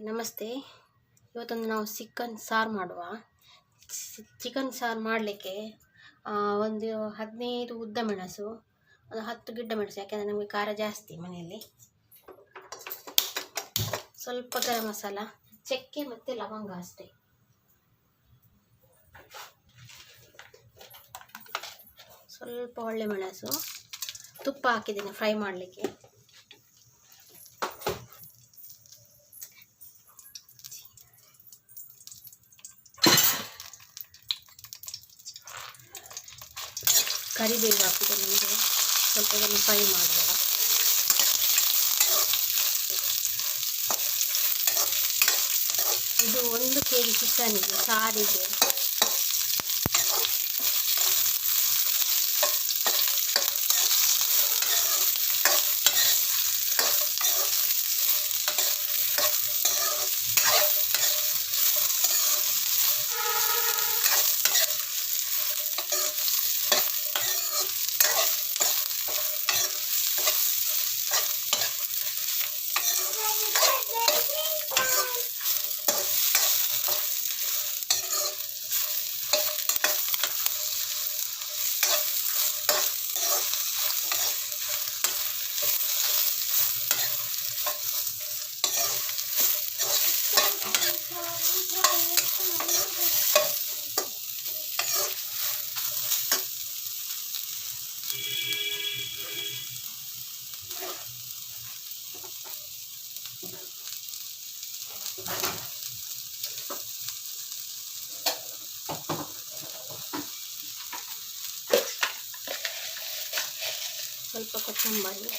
ನಮಸ್ತೆ. ಇವತ್ತೊಂದು ನಾವು ಚಿಕನ್ ಸಾರು ಮಾಡುವ. ಚಿಕನ್ ಸಾರು ಮಾಡಲಿಕ್ಕೆ ಒಂದು 15 ಉದ್ದ ಮೆಣಸು, ಒಂದು 10 ಗಿಡ್ಡ ಮೆಣಸು, ಯಾಕೆಂದರೆ ನಮಗೆ ಖಾರ ಜಾಸ್ತಿ ಮನೆಯಲ್ಲಿ. ಸ್ವಲ್ಪ ಗರಂ ಮಸಾಲ, ಚಕ್ಕೆ ಮತ್ತು ಲವಂಗ ಅಷ್ಟೇ. ಸ್ವಲ್ಪ ಒಳ್ಳೆ ಮೆಣಸು, ತುಪ್ಪ ಹಾಕಿದ್ದೀನಿ ಫ್ರೈ ಮಾಡಲಿಕ್ಕೆ. ಕರಿಬೇವು ಹಾಕಿದ್ದೇನೆ. ಈಗ ಸ್ವಲ್ಪ ಅದನ್ನು ಫ್ರೈ ಮಾಡುವ. ಇದು 1 kg ಚಿಕನ್ನಿಗೆ ಸಾರಿಗೆ ಸ್ವಲ್ಪ ಕೊತ್ತಂಬರಿ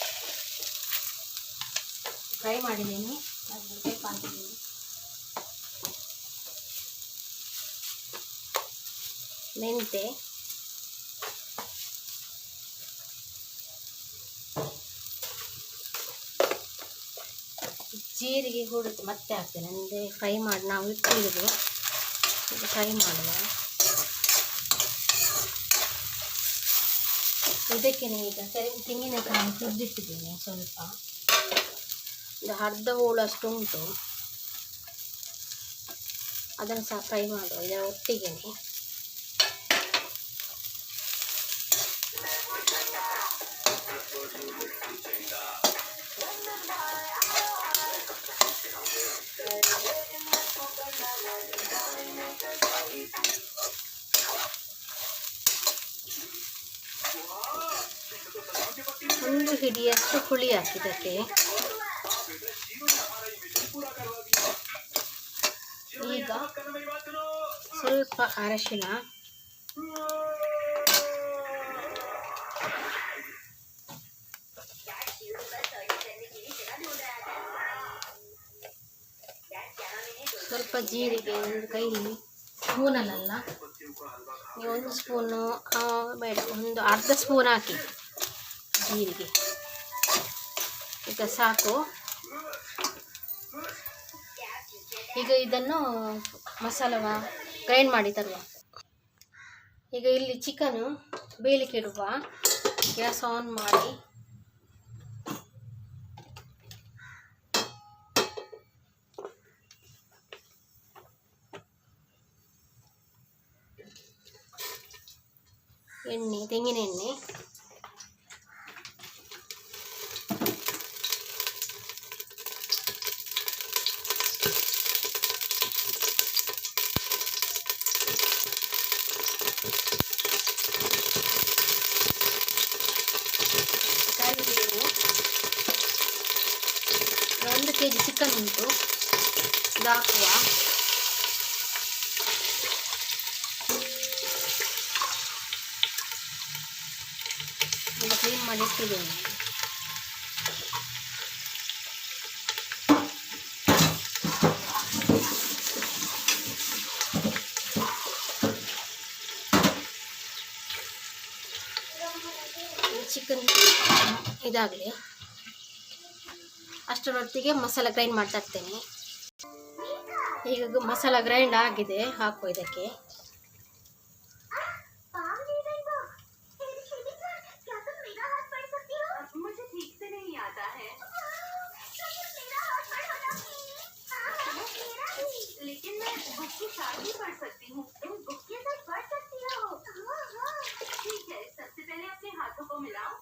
ಫ್ರೈ ಮಾಡಿದ್ದೀನಿ, ಅದನ್ನು ಟೇಪ್ ಹಾಕಿದ್ದೀನಿ. ಮೆಂತೆ, ಜೀರಿಗೆ ಹುರಿದು ಮತ್ತೆ ಹಾಕ್ತೇನೆ. ಅಂದರೆ ಫ್ರೈ ಮಾಡಿ ನಾವು ಇಟ್ಟಿರೋದು, ಈಗ ಫ್ರೈ ಮಾಡುವ. ಇದಕ್ಕೆ ಈಗ ತೆಂಗಿನಕಾಯಿ ತುರಿದಿಟ್ಟಿದ್ದೀನಿ ಸ್ವಲ್ಪ, ಒಂದು ಅರ್ಧ ಹೋಳಷ್ಟು ಉಂಟು, ಅದನ್ನು ಸಹ ಫ್ರೈ ಮಾಡುವ ಇದರ ಒಟ್ಟಿಗೆ. ಒಂದು ಹಿಡಿಯಷ್ಟು ಹುಳಿ ಹಾಕಿದ್ದಕ್ಕೆ. ಈಗ ಸ್ವಲ್ಪ ಅರಶಿನ, ಸ್ವಲ್ಪ ಜೀರಿಗೆ, ಒಂದು ಕೈಲಿ ಸ್ಪೂನಲ್ಲ, ನೀವು 1 ಸ್ಪೂನು ಬೇಡ, ಒಂದು ಅರ್ಧ ಸ್ಪೂನ್ ಹಾಕಿ ಜೀರಿಗೆ. ಈಗ ಸಾಕು. ಈಗ ಇದನ್ನು ಮಸಾಲವ ಗ್ರೈಂಡ್ ಮಾಡಿ ತರುವ. ಈಗ ಇಲ್ಲಿ ಚಿಕನು ಬೇಯಲಿಕ್ಕೆ ಇಡುವ. ಗ್ಯಾಸ್ ಆನ್ ಮಾಡಿ ಎಣ್ಣೆ, ತೆಂಗಿನ ಎಣ್ಣೆ, ಕರಿಬೇವು. 1 kg ಚಿಕನ್ ಉಂಟು, ಇದು ಹಾಕುವ. ಈಗ ಕ್ಲೀನ್ ಮಾಡಿ ಇಟ್ಟಿದ್ದೇನೆ. ಚಿಕನ್ ಇದಾಗಲಿ, ಅಷ್ಟರೊತ್ತಿಗೆ ಮಸಾಲ ಗ್ರೈಂಡ್ ಮಾಡ್ತಾ ಇರ್ತೇನೆ. ಈಗ ಮಸಾಲ ಗ್ರೈಂಡ್ ಆಗಿದೆ, ಹಾಕುವ ಇದಕ್ಕೆ. आपकी शादी पढ़ सकती हूँ, तुम बुक के साथ पढ़ सकती हो। ठीक है, सबसे पहले अपने हाथों को मिलाओ।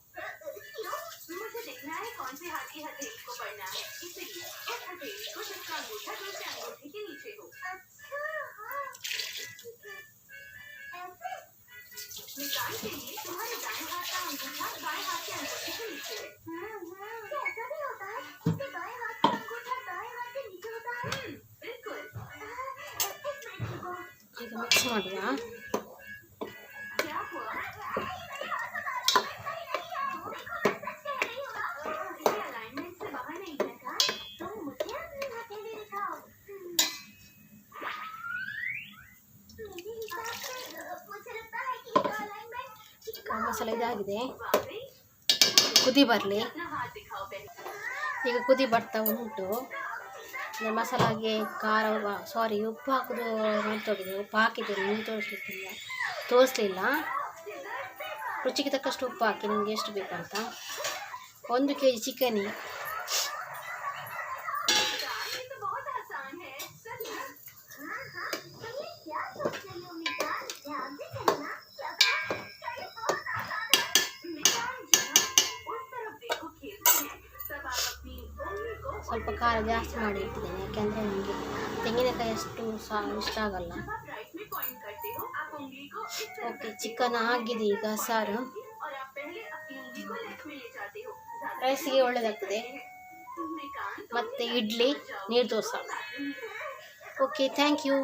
क्यों? मुझे देखना है कौन से हाथ की हथेली को पढ़ना है, इसलिए उस हथेली को जिसका अंगूठा दूसरे अंगूठे के नीचे हो। अच्छा, हाँ, ऐसे निशान के लिए तुम्हारे दाएं हाथ का अंगूठा बाएं हाथ के अंगूठे के नीचे है। क्या ऐसा भी होता है कि बाएं हाथ का अंगूठा दाएं हाथ के नीचे होता है? बिल्कुल। ಈಗ ಮಿಕ್ಸ್ ಮಾಡುವ. क्या हुआ? ये अलाइनमेंट से बाहर नहीं है क्या? तुम मुझे अपनी हथेली दिखाओ। मेरे हिसाब से मुझे लगता है कि इसका अलाइनमेंट ಮಸಾಲೆ ಇದಾಗಿದೆ, वाकई ಕುದಿ ಬರಲಿ. अपना हाथ दिखाओ पहले। ಈಗ ಕುದಿ ಬರ್ತಾ ಉಂಟು. ಮಸಾಲಾಗೆ ಖಾರ ಸಾರಿ ಉಪ್ಪು ಹಾಕೋದು ಮರ್ತೋಗಿದೆ. ಉಪ್ಪು ಹಾಕಿದ್ದೇನೆ, ನಿಮಗೆ ತೋರಿಸಲಿಲ್ಲ. ರುಚಿಗೆ ತಕ್ಕಷ್ಟು ಉಪ್ಪು ಹಾಕಿ ನಿಮಗೆ ಎಷ್ಟು ಬೇಕಂತ. 1 kg ಚಿಕನ್. ये तो बहुत आसान है। सच में? हाँ हाँ, तुम ये क्या सोच रही हो मितान? ध्यान से कहना, क्या कहा? क्या ये बहुत आसान है? मितान जहाँ उस तरफ देखो खेलते हैं, तब आप अपनी उंगली को ಸ್ವಲ್ಪ ಖಾರ ಜಾಸ್ತಿ ಮಾಡಿ ಇಟ್ಟಿದ್ದೇನೆ, ಯಾಕೆಂದರೆ ನನಗೆ ತೆಂಗಿನಕಾಯಿ ಅಷ್ಟು ಇಷ್ಟ ಆಗಲ್ಲ. जब आप राइट में पॉइंट करते हो, आप उंगली को इस तरफ ಓಕೆ, ಚಿಕನ್ ಆಗಿದೆ ಈಗ ಸಾರು. और आप पहले अपनी उंगली को लेफ्ट में ले जाते हो। ರೈಸಿಗೆ ಒಳ್ಳೆಯದಾಗ್ತದೆ. मितान ಮತ್ತು ಇಡ್ಲಿ, ನೀರು ದೋಸೆ. Okay, thank you.